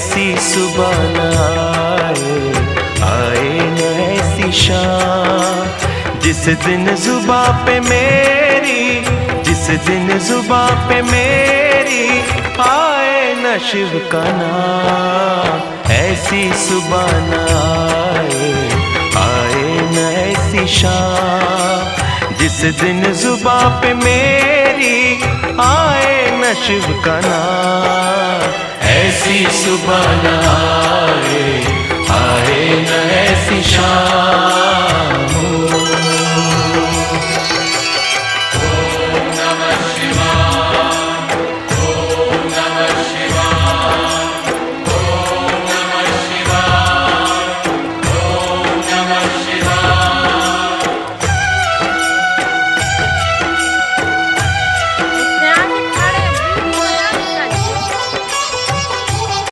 ऐसी सुबह न आए न ऐसी शाम, जिस दिन जुबां पे मेरी, जिस दिन जुबां पे मेरी आए न शिव का नाम। ऐसी सुबह न आए न ऐसी शाम, जिस दिन जुबां पे मेरी आए न शिव का नाम। ऐसी सुबह न आए न ऐसी शाम।